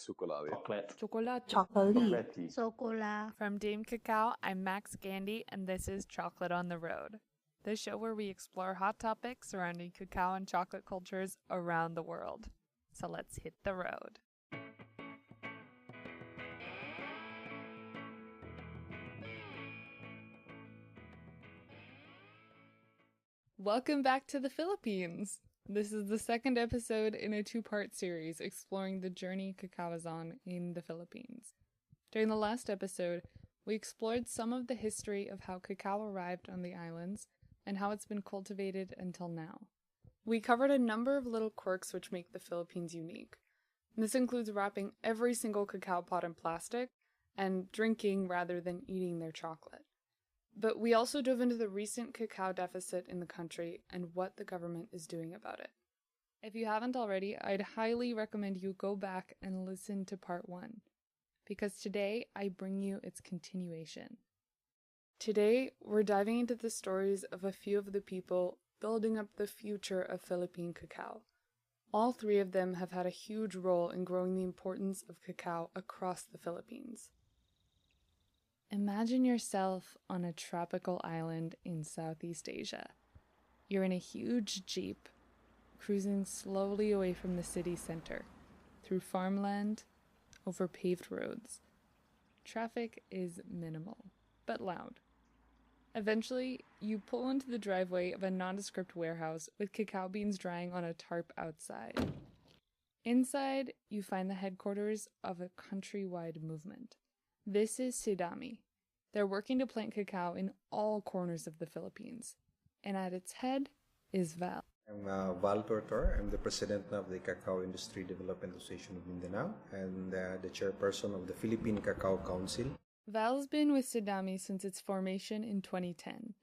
Chocolate. Chocolate. Chocolate. Socola. From Dame Cacao, I'm Max Gandy, and this is Chocolate on the Road, the show where we explore hot topics surrounding cacao and chocolate cultures around the world. So let's hit the road. Welcome back to the Philippines. This is the second episode in a two-part series exploring the journey cacao is on in the Philippines. During the last episode, we explored some of the history of how cacao arrived on the islands and how it's been cultivated until now. We covered a number of little quirks which make the Philippines unique. This includes wrapping every single cacao pod in plastic and drinking rather than eating their chocolate. But we also dove into the recent cacao deficit in the country and what the government is doing about it. If you haven't already, I'd highly recommend you go back and listen to part 1, because today I bring you its continuation. Today, we're diving into the stories of a few of the people building up the future of Philippine cacao. All three of them have had a huge role in growing the importance of cacao across the Philippines. Imagine yourself on a tropical island in Southeast Asia. You're in a huge jeep, cruising slowly away from the city center, through farmland, over paved roads. Traffic is minimal, but loud. Eventually, you pull into the driveway of a nondescript warehouse with cacao beans drying on a tarp outside. Inside, you find the headquarters of a countrywide movement. This is Sidami. They're working to plant cacao in all corners of the Philippines. And at its head is Val. I'm Val Tortor. I'm the president of the Cacao Industry Development Association of Mindanao and the chairperson of the Philippine Cacao Council. Val's been with Sidami since its formation in 2010.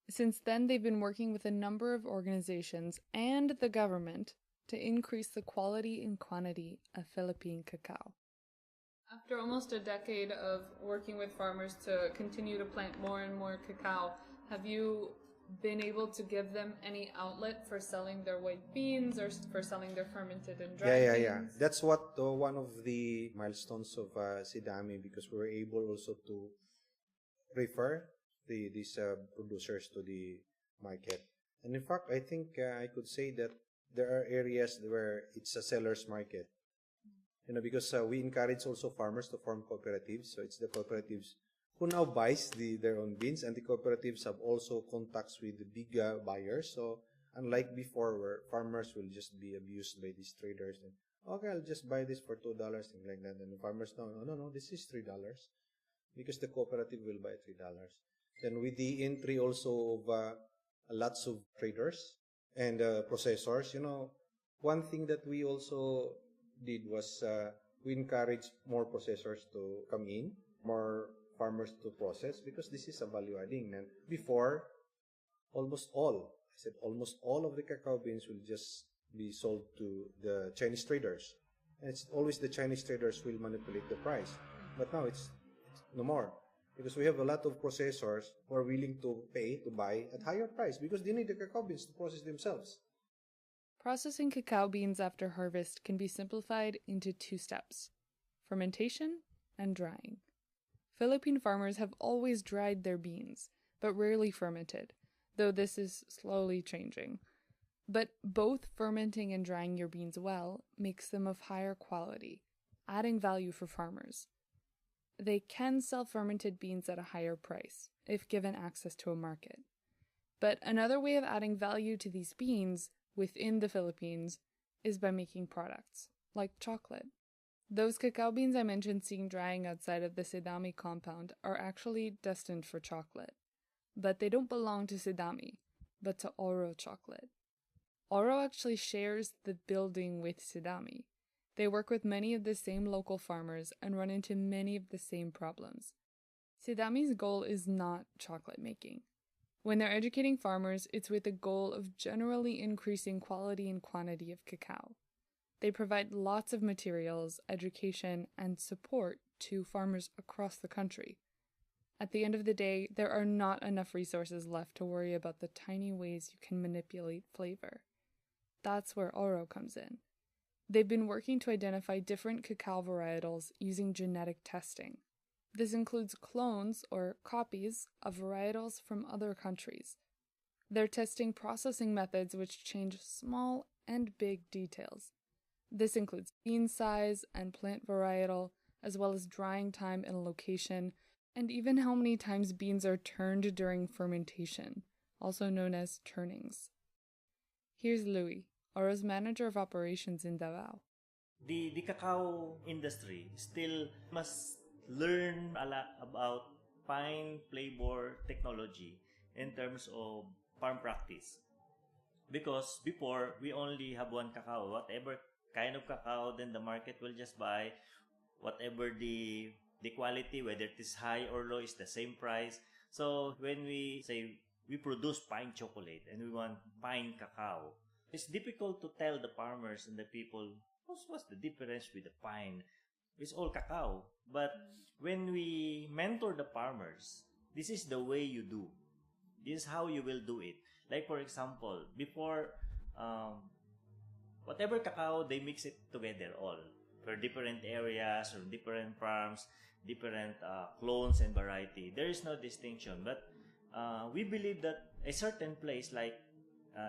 Since then, they've been working with a number of organizations and the government to increase the quality and quantity of Philippine cacao. After almost a decade of working with farmers to continue to plant more and more cacao, have you been able to give them any outlet for selling their white beans or for selling their fermented and dried beans? That's what one of the milestones of Sidami, because we were able also to refer these producers to the market. And in fact, I think I could say that there are areas where it's a seller's market. Because we encourage also farmers to form cooperatives. So it's the cooperatives who now buys their own beans, and the cooperatives have also contacts with the big buyers. So unlike before, where farmers will just be abused by these traders, and okay, I'll just buy this for $2, things like that. And the farmers, no, this is $3, because the cooperative will buy $3. Then with the entry also of lots of traders and processors, one thing that we also did was we encouraged more processors to come in, more farmers to process, because this is a value adding. And before, almost all of the cacao beans will just be sold to the Chinese traders. And it's always the Chinese traders will manipulate the price. But now it's no more, because we have a lot of processors who are willing to pay to buy at higher price because they need the cacao beans to process themselves. Processing cacao beans after harvest can be simplified into 2 steps: fermentation and drying. Philippine farmers have always dried their beans, but rarely fermented, though this is slowly changing. But both fermenting and drying your beans well makes them of higher quality, adding value for farmers. They can sell fermented beans at a higher price, if given access to a market. But another way of adding value to these beans within the Philippines is by making products, like chocolate. Those cacao beans I mentioned seeing drying outside of the Sidami compound are actually destined for chocolate. But they don't belong to Sidami, but to Oro Chocolate. Oro actually shares the building with Sidami. They work with many of the same local farmers and run into many of the same problems. Sidami's goal is not chocolate making. When they're educating farmers, it's with the goal of generally increasing quality and quantity of cacao. They provide lots of materials, education, and support to farmers across the country. At the end of the day, there are not enough resources left to worry about the tiny ways you can manipulate flavor. That's where Oro comes in. They've been working to identify different cacao varietals using genetic testing. This includes clones or copies of varietals from other countries. They're testing processing methods which change small and big details. This includes bean size and plant varietal, as well as drying time and location, and even how many times beans are turned during fermentation, also known as turnings. Here's Louis, Oro's manager of operations in Davao. The cacao industry still must learn a lot about fine flavor technology in terms of farm practice. Because before, we only have one cacao. Whatever kind of cacao, then the market will just buy whatever the quality, whether it is high or low, is the same price. So when we say we produce fine chocolate and we want fine cacao, it's difficult to tell the farmers and the people what's the difference with the fine. It's all cacao. But when we mentor the farmers, this is the way you do. This is how you will do it. Like for example, before, whatever cacao, they mix it together all. For different areas or different farms, different clones and variety. There is no distinction. But we believe that a certain place like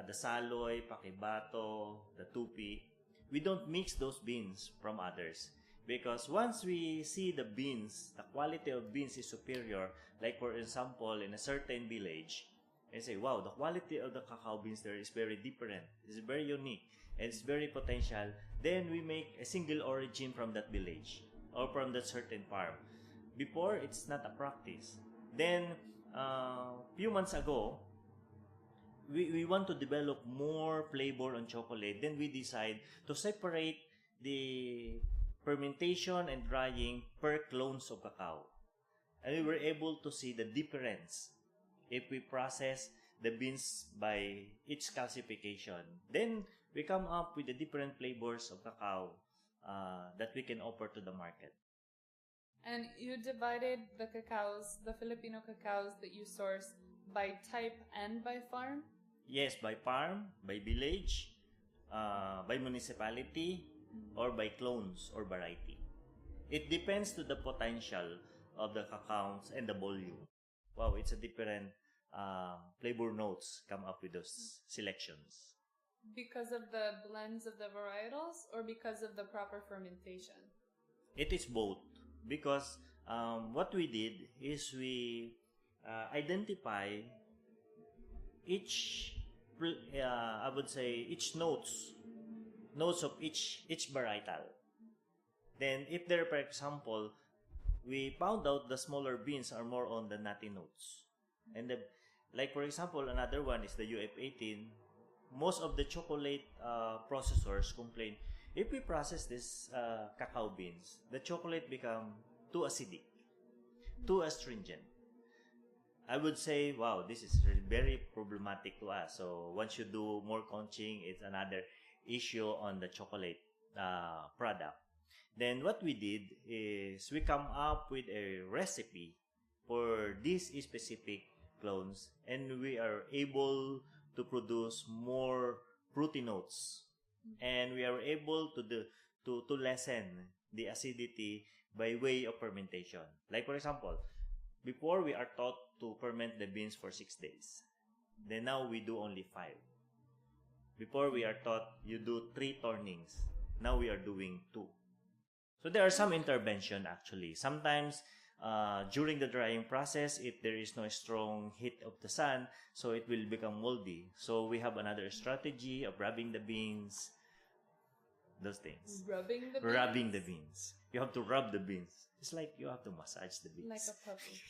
the Saloy, Pakibato, the Tupi, we don't mix those beans from others. Because once we see the beans, the quality of beans is superior, like for example, in a certain village, and say, wow, the quality of the cacao beans there is very different, it's very unique, and it's very potential, then we make a single origin from that village or from that certain farm. Before, it's not a practice. Then, few months ago, we want to develop more flavor on chocolate. Then we decide to separate the fermentation and drying per clones of cacao. And we were able to see the difference if we process the beans by each classification. Then we come up with the different flavors of cacao that we can offer to the market. And you divided the cacaos, the Filipino cacaos that you source, by type and by farm? Yes, by farm, by village, by municipality, or by clones or variety. It depends to the potential of the cacaos and the volume. Wow, it's a different flavor notes come up with those selections. Because of the blends of the varietals or because of the proper fermentation? It is both. Because what we did is we identify each, I would say, each notes of each varietal. Then if there, for example, we found out the smaller beans are more on the nutty notes. And like for example, another one is the UF18. Most of the chocolate processors complain, if we process this cacao beans, the chocolate become too acidic, too astringent. I would say, wow, this is really very problematic to us. So once you do more conching, it's another issue on the chocolate product. Then what we did is we come up with a recipe for these specific clones, and we are able to produce more fruity notes, and we are able to lessen the acidity by way of fermentation. Like for example, before we are taught to ferment the beans for 6 days. Then now we do only 5. Before we are taught you do 3 turnings. Now we are doing 2. So there are some intervention actually. Sometimes during the drying process, if there is no strong heat of the sun, so it will become moldy. So we have another strategy of rubbing the beans, those things. Rubbing the beans? Rubbing the beans. You have to rub the beans. It's like you have to massage the beans. Like a puppy.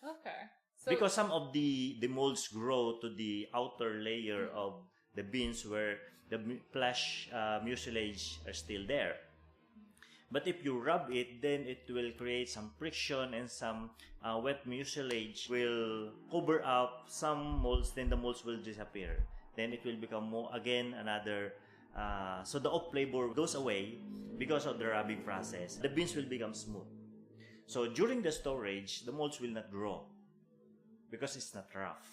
Okay. So because some of the molds grow to the outer layer of the beans where the flesh mucilage are still there. But if you rub it, then it will create some friction, and some wet mucilage will cover up some molds, then the molds will disappear. Then it will become more, again, another, so the off flavor goes away because of the rubbing process. The beans will become smooth. So during the storage, the molds will not grow because it's not rough.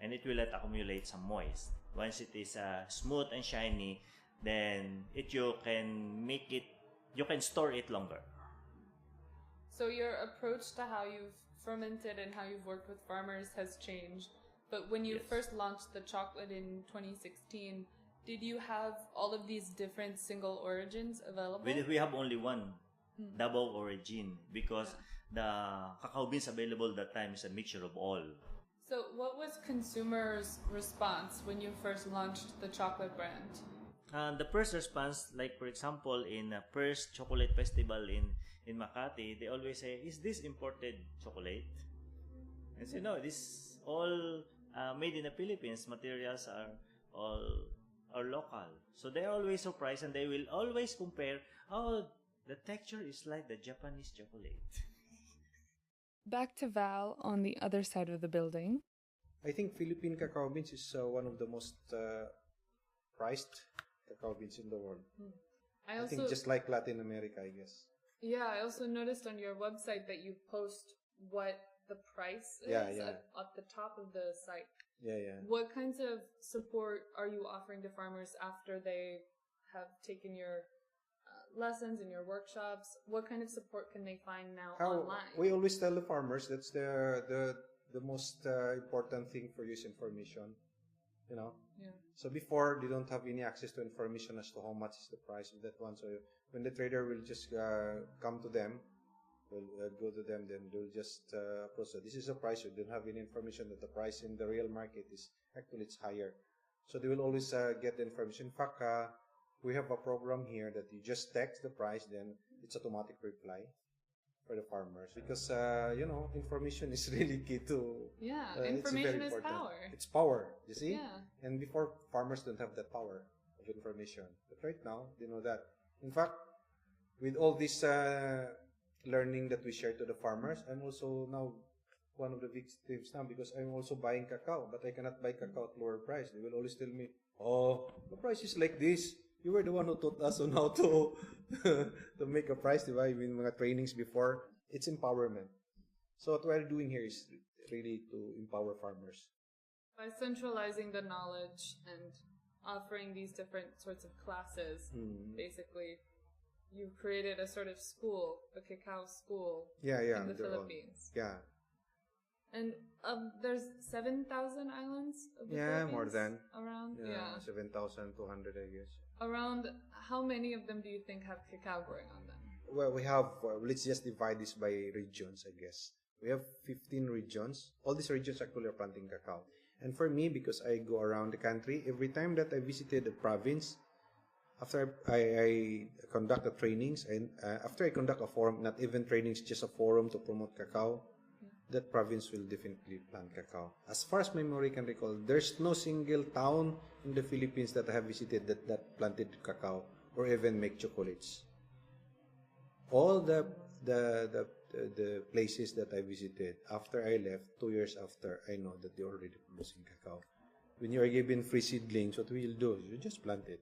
And it will not accumulate some moist. Once it is smooth and shiny, then you can store it longer. So your approach to how you've fermented and how you've worked with farmers has changed. But when you Yes. first launched the chocolate in 2016, did you have all of these different single origins available? We have only one Davao origin because the cacao beans available that time is a mixture of all. So what was consumers' response when you first launched the chocolate brand? The first response, like for example, in a first chocolate festival in Makati, they always say, "Is this imported chocolate?" And say, "No, this all made in the Philippines. Materials are local." So they're always surprised, and they will always compare. Oh, the texture is like the Japanese chocolate. Back to Val on the other side of the building. I think Philippine cacao beans is one of the most prized cacao beans in the world. I think just like Latin America, I guess. Yeah, I also noticed on your website that you post what the price is at the top of the site. Yeah. What kinds of support are you offering to farmers after they have taken your lessons and your workshops? What kind of support can they find now online? We always tell the farmers that's the most important thing for you is information. You know. Yeah. So before they don't have any access to information as to how much is the price of that one. So when the trader will just come to them, will go to them, then they'll just approach. This is the price. You don't have any information that the price in the real market is actually it's higher. So they will always get the information. In fact, we have a program here that you just text the price, then it's automatic reply for the farmers because information is really key to. Yeah, it's very information is important. power. It's power, you see. Yeah. And before, farmers don't have that power of information, but right now they know that. In fact, with all this learning that we share to the farmers, I'm also now one of the victims now because I'm also buying cacao, but I cannot buy cacao at lower price. They will always tell me, "Oh, the price is like this. You were the one who taught us on how to to make a price, di ba? In mga trainings before." It's empowerment. So what we're doing here is really to empower farmers. By centralizing the knowledge and offering these different sorts of classes, basically, you've created a sort of school, a cacao school in the Philippines. Yeah. And there's 7,000 islands of the Philippines? More than. Around? Yeah. 7,200, I guess. Around how many of them do you think have cacao growing on them? Well, we have, let's just divide this by regions, I guess. We have 15 regions. All these regions actually are planting cacao. And for me, because I go around the country, every time that I visited a province, after I conduct the trainings, and after I conduct a forum, not even trainings, just a forum to promote cacao, that province will definitely plant cacao. As far as my memory can recall, there's no single town in the Philippines that I have visited that planted cacao or even make chocolates. All the places that I visited, after I left, 2 years after, I know that they're already producing cacao. When you are given free seedlings, what will you do? You just plant it.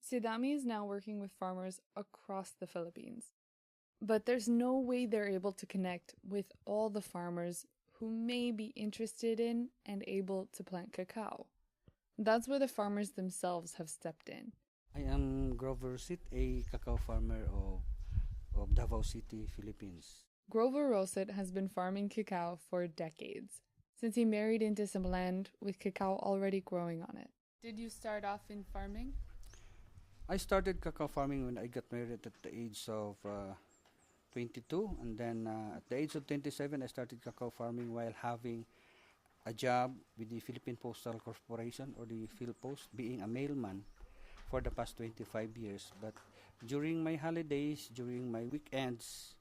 Sidami is now working with farmers across the Philippines. But there's no way they're able to connect with all the farmers who may be interested in and able to plant cacao. That's where the farmers themselves have stepped in. I am Grover Sit, a cacao farmer of Davao City, Philippines. Grover Rosit has been farming cacao for decades, since he married into some land with cacao already growing on it. Did you start off in farming? I started cacao farming when I got married at the age of 22, and then at the age of 27, I started cacao farming while having a job with the Philippine Postal Corporation, or the PhilPost, being a mailman for the past 25 years. But during my holidays, during my weekends,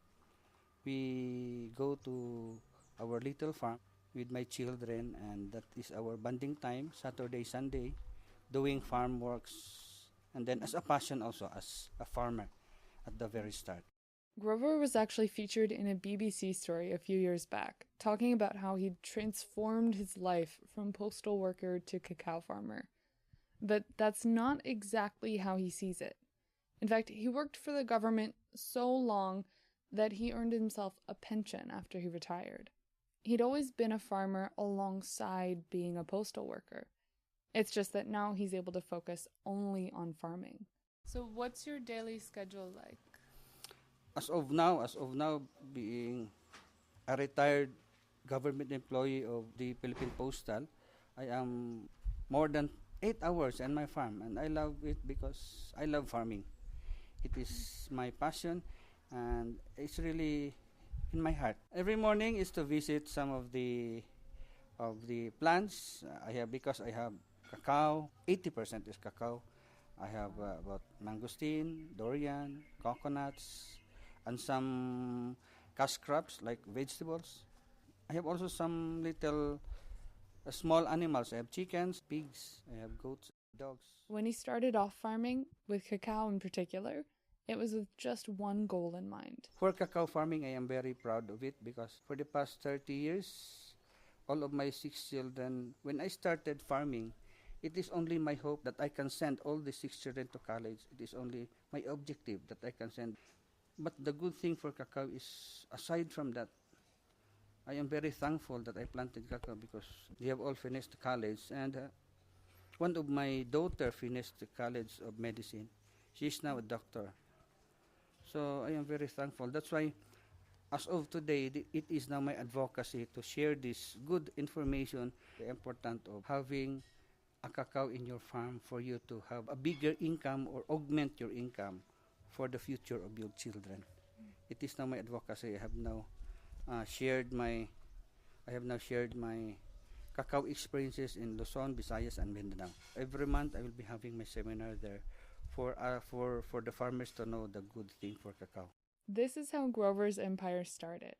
we go to our little farm with my children, and that is our bonding time, Saturday, Sunday, doing farm works, and then as a passion also, as a farmer at the very start. Grover was actually featured in a BBC story a few years back, talking about how he'd transformed his life from postal worker to cacao farmer. But that's not exactly how he sees it. In fact, he worked for the government so long that he earned himself a pension after he retired. He'd always been a farmer alongside being a postal worker. It's just that now he's able to focus only on farming. So what's your daily schedule like? As of now, being a retired government employee of the Philippine Postal, I am more than 8 hours in my farm, and I love it because I love farming. It is my passion, and it's really in my heart. Every morning is to visit some of the plants I have, because I have cacao. 80% is cacao. I have about mangosteen, durian, coconuts, and some cash crops like vegetables. I have also some little small animals. I have chickens, pigs, I have goats, dogs. When he started off farming, with cacao in particular, it was with just one goal in mind. For cacao farming, I am very proud of it because for the past 30 years, all of my 6 children, when I started farming, it is only my hope that I can send all the 6 children to college. It is only my objective that I can send. But the good thing for cacao is, aside from that, I am very thankful that I planted cacao because they have all finished college. And one of my daughter finished the college of medicine. She is now a doctor. So I am very thankful. That's why, as of today, it is now my advocacy to share this good information, the importance of having a cacao in your farm for you to have a bigger income or augment your income for the future of your children. It is now my advocacy. I have now shared my cacao experiences in Luzon, Visayas, and Mindanao. Every month I will be having my seminar there for the farmers to know the good thing for cacao. This is how Grover's empire started.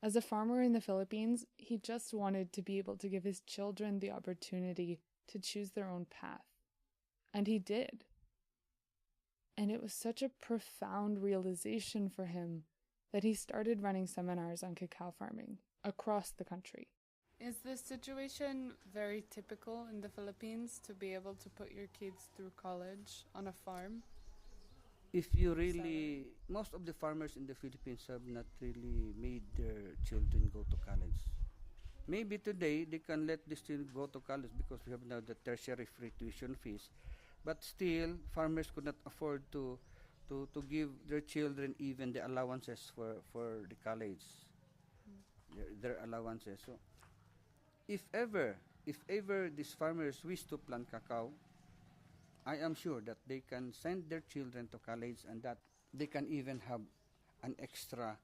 As a farmer in the Philippines, he just wanted to be able to give his children the opportunity to choose their own path. And he did. And it was such a profound realization for him that he started running seminars on cacao farming across the country. Is this situation very typical in the Philippines, to be able to put your kids through college on a farm? If you really, most of the farmers in the Philippines have not really made their children go to college. Maybe today they can let the students go to college because we have now the tertiary free tuition fees. But still, farmers could not afford to give their children even the allowances for the college, their allowances. So, if ever these farmers wish to plant cacao, I am sure that they can send their children to college, and that they can even have an extra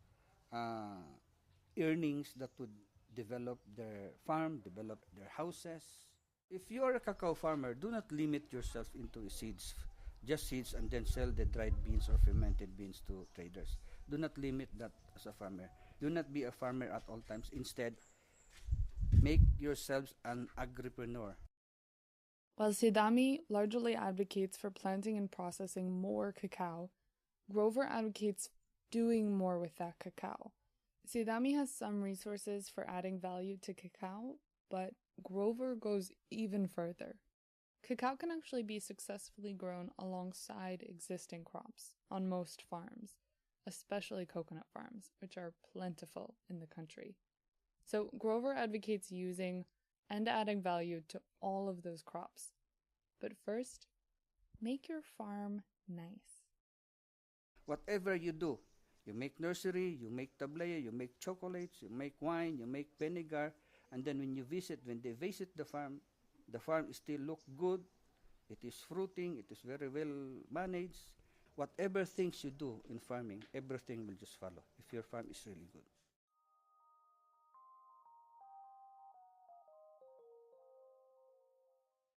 earnings that would develop their farm, develop their houses. If you are a cacao farmer, do not limit yourself into seeds, just seeds, and then sell the dried beans or fermented beans to traders. Do not limit that as a farmer. Do not be a farmer at all times. Instead, make yourselves an agripreneur. While Sidami largely advocates for planting and processing more cacao, Grover advocates doing more with that cacao. Sidami has some resources for adding value to cacao, but Grover goes even further. Cacao can actually be successfully grown alongside existing crops on most farms, especially coconut farms, which are plentiful in the country. So Grover advocates using and adding value to all of those crops. But first, make your farm nice. Whatever you do, you make nursery, you make tableya, you make chocolates, you make wine, you make vinegar, and then when they visit the farm still look good, it is fruiting, it is very well managed. Whatever things you do in farming, everything will just follow if your farm is really good.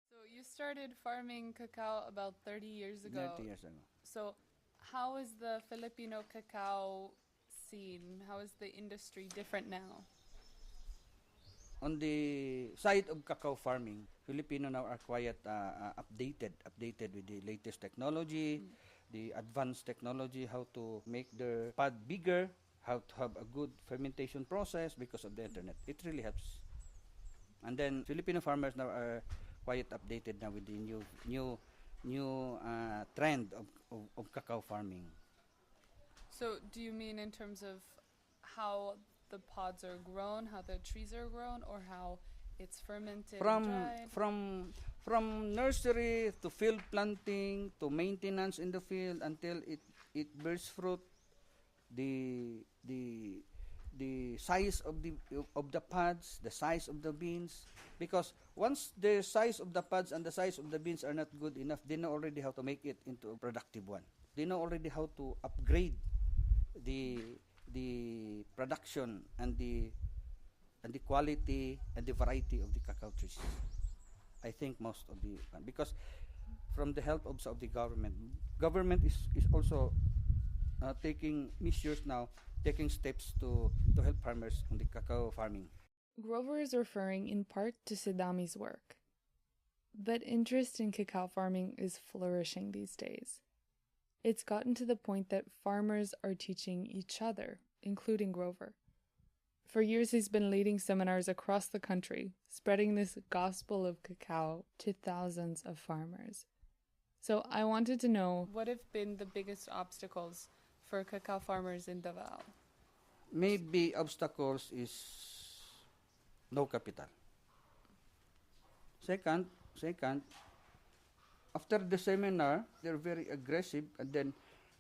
So you started farming cacao about 30 years ago. 30 years ago. So how is the Filipino cacao scene? How is the industry different now? On the side of cacao farming, Filipino now are quite updated with the latest technology, the advanced technology, how to make their pod bigger, how to have a good fermentation process because of the internet. It really helps. And then Filipino farmers now are quite updated now with the new trend of cacao farming. So do you mean in terms of how the pods are grown, how the trees are grown, or how it's fermented and from dried? from nursery to field planting to maintenance in the field until it bears fruit. The size of the pods, the size of the beans, because once the size of the pods and the size of the beans are not good enough, they know already how to make it into a productive one. They know already how to upgrade the production and the quality and the variety of the cacao trees. I think most of the because from the help also of the government is also taking measures now, taking steps to help farmers on the cacao farming. Grover is referring in part to Sidami's work. But interest in cacao farming is flourishing these days. It's gotten to the point that farmers are teaching each other, including Grover. For years, he's been leading seminars across the country, spreading this gospel of cacao to thousands of farmers. So I wanted to know, what have been the biggest obstacles for cacao farmers in Davao? Maybe obstacles is no capital. Second, after the seminar, they're very aggressive, and then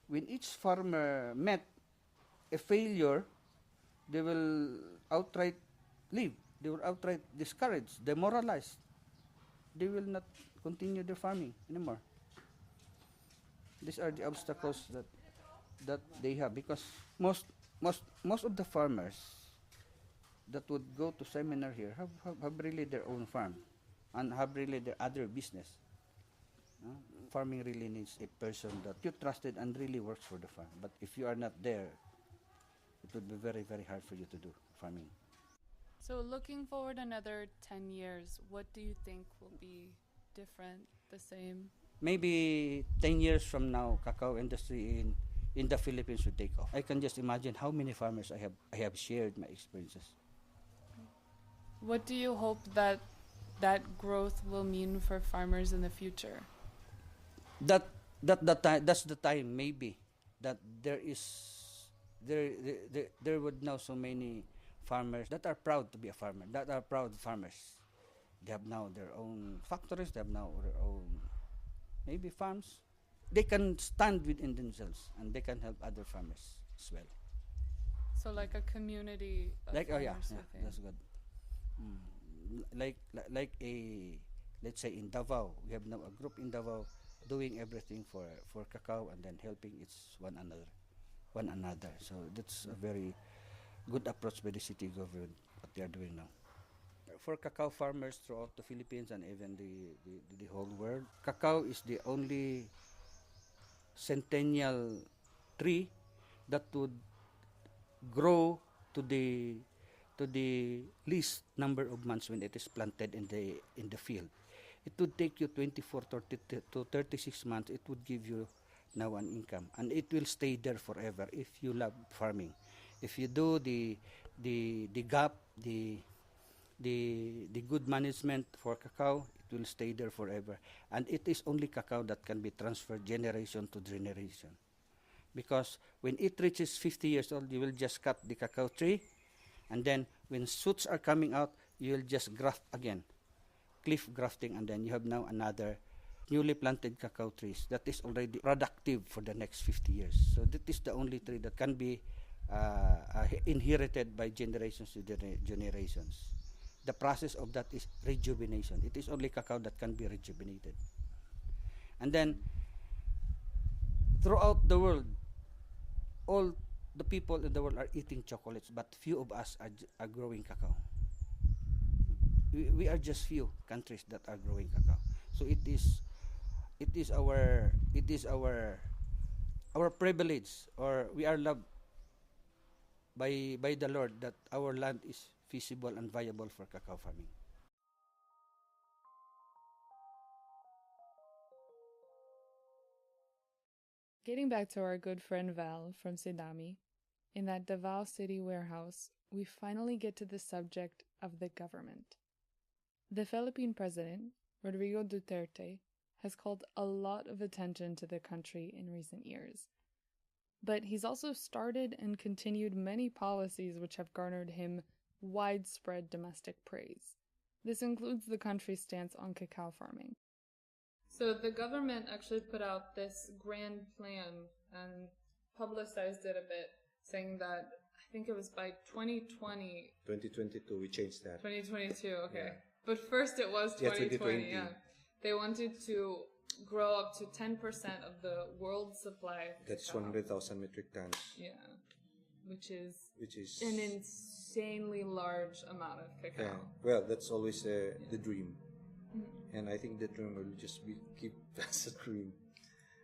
when each farmer met a failure, they will outright leave. They will outright discourage, demoralize. They will not continue their farming anymore. These are the obstacles that they have, because most of the farmers that would go to seminar here have really their own farm and have really their other business. Farming really needs a person that you trusted and really works for the farm. But if you are not there, it would be very, very hard for you to do farming. So looking forward another 10 years, what do you think will be different, the same? Maybe 10 years from now, cacao industry in the Philippines should take off. I can just imagine how many farmers I have shared my experiences. What do you hope that growth will mean for farmers in the future? That's the time maybe that there would now so many farmers that are proud to be a farmer, that are proud farmers. They have now their own factories, they have now their own maybe farms. They can stand within themselves and they can help other farmers as well. So like a community of farmers, okay. That's good. Like a, let's say in Davao, we have now a group in Davao doing everything for cacao and then helping one another. So that's a very good approach by the city government, what they are doing now. For cacao farmers throughout the Philippines and even the whole world, cacao is the only centennial tree that would grow to the least number of months when it is planted in the field. It would take you 24 to 36 months. It would give you now an income, and it will stay there forever if you love farming. If you do the gap, the good management for cacao, it will stay there forever. And it is only cacao that can be transferred generation to generation. Because when it reaches 50 years old, you will just cut the cacao tree, and then when shoots are coming out, you will just graft again, cliff grafting, and then you have now another newly planted cacao trees that is already productive for the next 50 years. So that is the only tree that can be inherited by generations to generations. The process of that is rejuvenation. It is only cacao that can be rejuvenated. And then throughout the world, all the people in the world are eating chocolates, but few of us are growing cacao. We are just few countries that are growing cacao. So it is our privilege, or we are loved by the Lord that our land is feasible and viable for cacao farming. Getting back to our good friend Val from Sidami, in that Davao City warehouse, we finally get to the subject of the government. The Philippine president, Rodrigo Duterte, has called a lot of attention to the country in recent years. But he's also started and continued many policies which have garnered him widespread domestic praise. This includes the country's stance on cacao farming. So the government actually put out this grand plan and publicized it a bit, saying that I think it was by 2020. 2022, we changed that. 2022, okay. Yeah. But first it was Yeah, 2020, yeah. They wanted to grow up to 10% of the world supply of That's cacao. 100,000 metric tons. Yeah, which is Which is an insanely large amount of cacao. yeah. Well, that's always the dream, and I think the dream will just keep as a dream.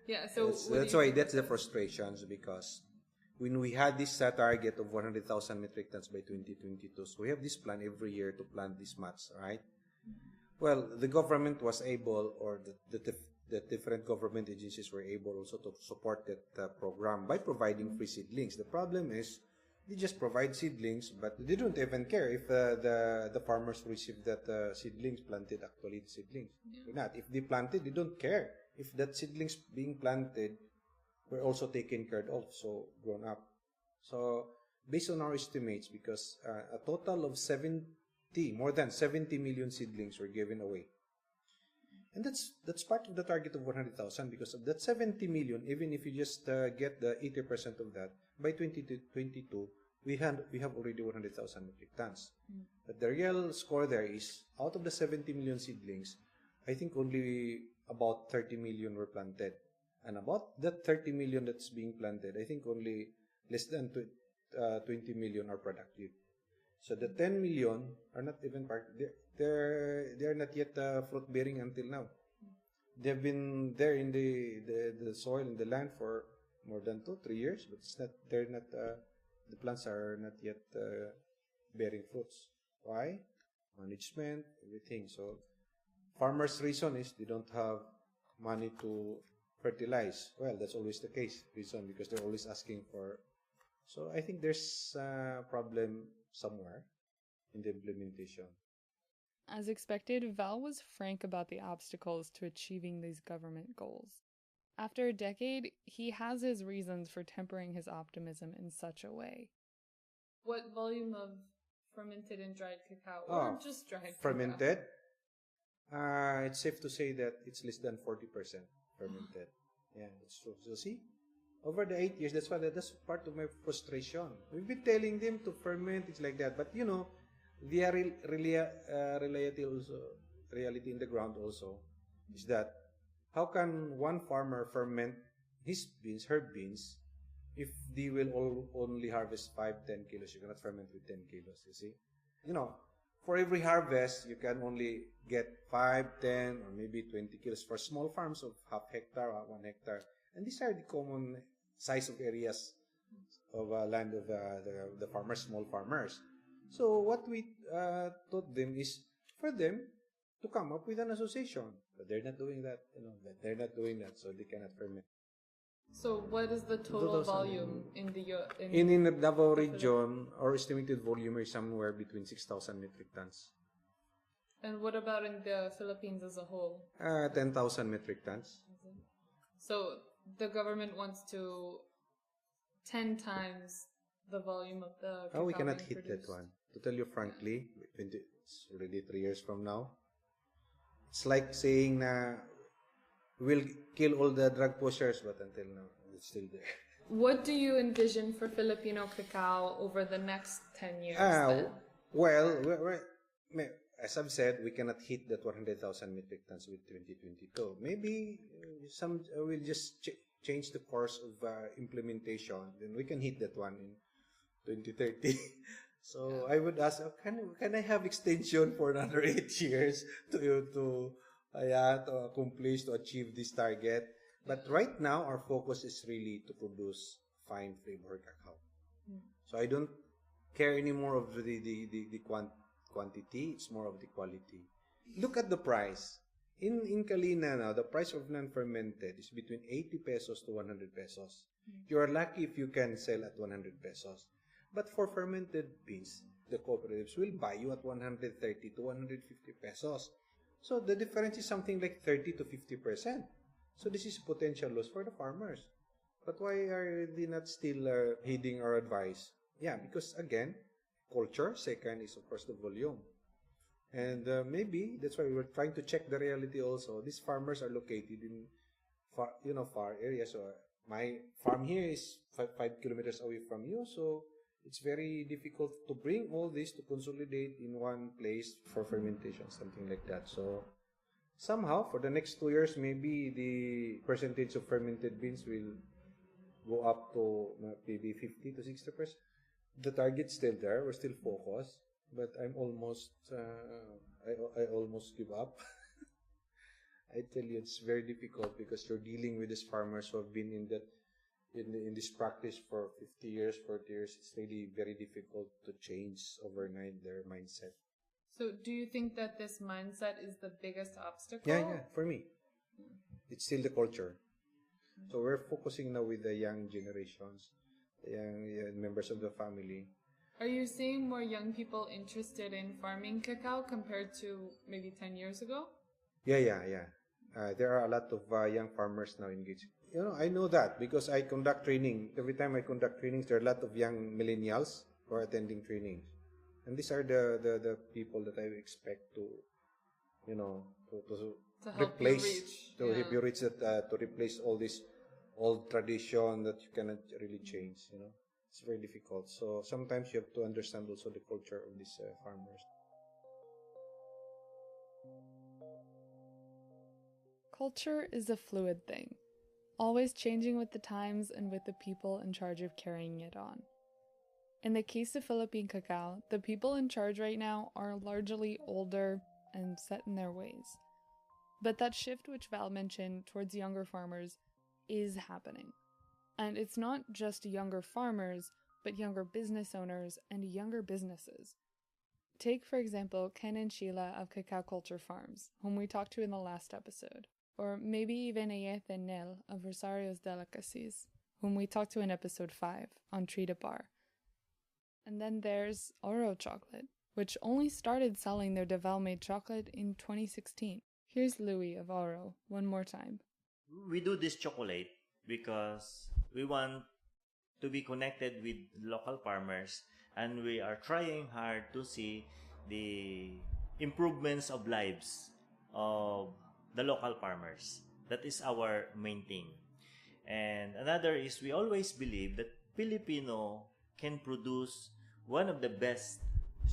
Yeah, so That's why that's the frustrations, because when we had this target of 100,000 metric tons by 2022, so we have this plan every year to plant this much, right? Well, the government was able, or the different government agencies were able also to support that program by providing free seedlings. The problem is they just provide seedlings, but they don't even care if the farmers receive that seedlings planted, actually the seedlings. Or not. If they planted, they don't care if that seedlings being planted were also taken care of, so grown up. So based on our estimates, because a total of more than 70 million seedlings were given away. And that's part of the target of 100,000, because of that 70 million, even if you just get the 80% of that, by 2022, we have already 100,000 metric tons. But the real score there is, out of the 70 million seedlings, I think only about 30 million were planted. And about that 30 million that's being planted, I think only less than 20 million are productive. So the 10 million are not even part. They're not yet fruit bearing until now. They've been there in the soil, in the land, for more than 2-3 years, but it's not. They're not. The plants are not yet bearing fruits. Why? Management, everything. So farmers' reason is they don't have money to fertilize. Well, that's always the case. Reason, because they're always asking for. So I think there's a problem somewhere in the implementation. As expected, Val was frank about the obstacles to achieving these government goals. After a decade, he has his reasons for tempering his optimism in such a way. What volume of fermented and dried cacao, or just dried fermented? It's safe to say that it's less than 40% fermented. Yeah, that's true. So see, over the 8 years, that's part of my frustration. We've been telling them to ferment, it's like that, but you know, the reality in the ground also is that how can one farmer ferment his beans, her beans, if they will only harvest 5-10 kilos? You cannot ferment with 10 kilos, you see? You know, for every harvest, you can only get 5, 10, or maybe 20 kilos for small farms of half hectare or 1 hectare. And these are the common size of areas of land of the farmers, small farmers. So what we taught them is for them to come up with an association. But they're not doing that, you know, they're not doing that, so they cannot ferment. So what is the total volume in the in the Davao region? Our estimated volume is somewhere between 6,000 metric tons. And what about in the Philippines as a whole? 10,000 metric tons. So the government wants to 10 times the volume of the cacao we cannot being hit produced. that one. To tell you frankly, it's already 3 years from now. It's like saying we'll kill all the drug pushers, but until now, it's still there. What do you envision for Filipino cacao over the next 10 years then? Well, as I've said, we cannot hit that 100,000 metric tons with 2022. Maybe we'll just change the course of implementation. Then we can hit that one in 2030. So I would ask, can I have extension for another 8 years to accomplish, to achieve this target? But right now, our focus is really to produce fine flavor cacao. So I don't care anymore of the quantity. It's more of the quality. Look at the price. In Kalina now, the price of non-fermented is between 80 pesos to 100 pesos. You are lucky if you can sell at 100 pesos. But for fermented beans, the cooperatives will buy you at 130 to 150 pesos. So the difference is something like 30 to 50%. So this is potential loss for the farmers. But why are they not still heeding our advice? Yeah, because again, culture. Second is of course the volume. And maybe that's why we're trying to check the reality also. These farmers are located in far areas. So my farm here is 5 kilometers away from you. So it's very difficult to bring all this to consolidate in one place for fermentation, something like that. So somehow for the next 2 years, maybe the percentage of fermented beans will go up to maybe 50 to 60%. The target's still there. We're still focused. But I'm almost, I almost give up. I tell you, it's very difficult because you're dealing with these farmers who have been in this practice for 50 years, 40 years. It's really very difficult to change overnight their mindset. So do you think that this mindset is the biggest obstacle? Yeah, for me. It's still the culture. So we're focusing now with the young generations, the young members of the family. Are you seeing more young people interested in farming cacao compared to maybe 10 years ago? Yeah. There are a lot of young farmers now engaged. I know that because I conduct training. Every time I conduct trainings, there are a lot of young millennials who are attending trainings. And these are the people that I expect to help replace, you reach. help you reach that, to replace all this old tradition that you cannot really change, It's very difficult. So sometimes you have to understand also the culture of these farmers. Culture is a fluid thing, always changing with the times and with the people in charge of carrying it on. In the case of Philippine cacao, the people in charge right now are largely older and set in their ways. But that shift which Val mentioned towards younger farmers is happening. And it's not just younger farmers, but younger business owners and younger businesses. Take, for example, Ken and Sheila of Cacao Culture Farms, whom we talked to in the last episode. Or maybe even Ayeth and Nel of Rosario's Delicacies, whom we talked to in episode 5 on Tree to Bar. And then there's Oro Chocolate, which only started selling their Davao-made chocolate in 2016. Here's Louis of Oro one more time. We do this chocolate because we want to be connected with local farmers, and we are trying hard to see the improvements of lives of the local farmers. That is our main thing. And another is we always believe that Filipino can produce one of the best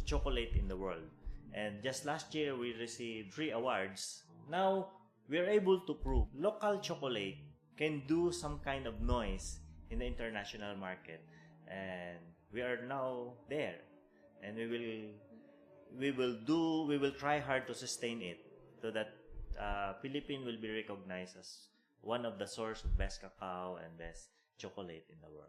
chocolate in the world. And just last year we received 3 awards. Now we are able to prove local chocolate can do some kind of noise in the international market, and we are now there, and we will try hard to sustain it so that Philippine will be recognized as one of the source of best cacao and best chocolate in the world.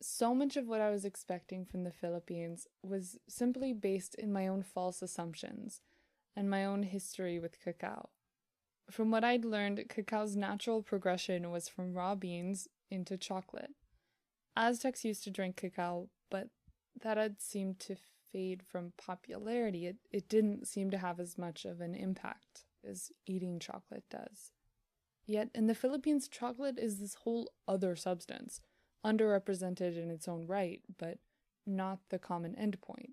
So much of what I was expecting from the Philippines was simply based in my own false assumptions and my own history with cacao. From what I'd learned, cacao's natural progression was from raw beans into chocolate. Aztecs used to drink cacao, but that had seemed to fade from popularity. It didn't seem to have as much of an impact as eating chocolate does. Yet in the Philippines, chocolate is this whole other substance, underrepresented in its own right, but not the common endpoint.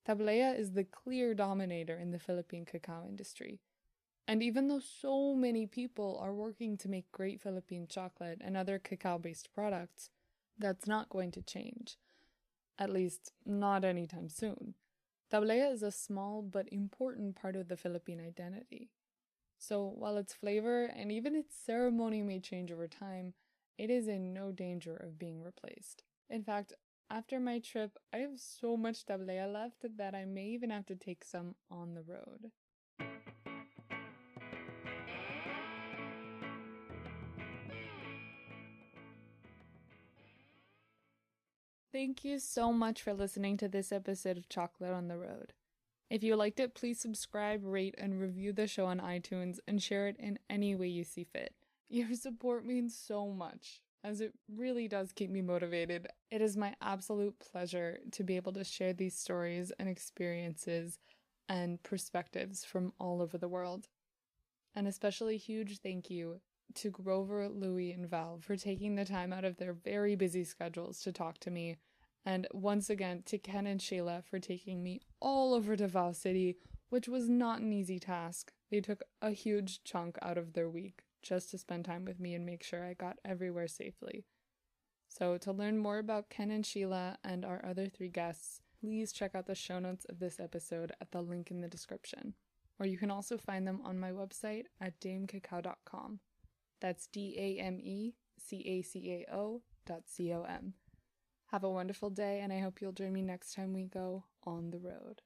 Tableya is the clear dominator in the Philippine cacao industry. And even though so many people are working to make great Philippine chocolate and other cacao-based products, that's not going to change. At least, not anytime soon. Tableya is a small but important part of the Philippine identity. So while its flavor and even its ceremony may change over time, it is in no danger of being replaced. In fact, after my trip, I have so much tableya left that I may even have to take some on the road. Thank you so much for listening to this episode of Chocolate on the Road. If you liked it, please subscribe, rate, and review the show on iTunes and share it in any way you see fit. Your support means so much, as it really does keep me motivated. It is my absolute pleasure to be able to share these stories and experiences and perspectives from all over the world. An especially huge thank you to Grover, Louie, and Val for taking the time out of their very busy schedules to talk to me, and once again to Ken and Shayla for taking me all over Davao City, which was not an easy task. They took a huge chunk out of their week just to spend time with me and make sure I got everywhere safely. So to learn more about Ken and Sheila and our other 3 guests, please check out the show notes of this episode at the link in the description. Or you can also find them on my website at damecacao.com. That's DAMECACAO.com. Have a wonderful day, and I hope you'll join me next time we go on the road.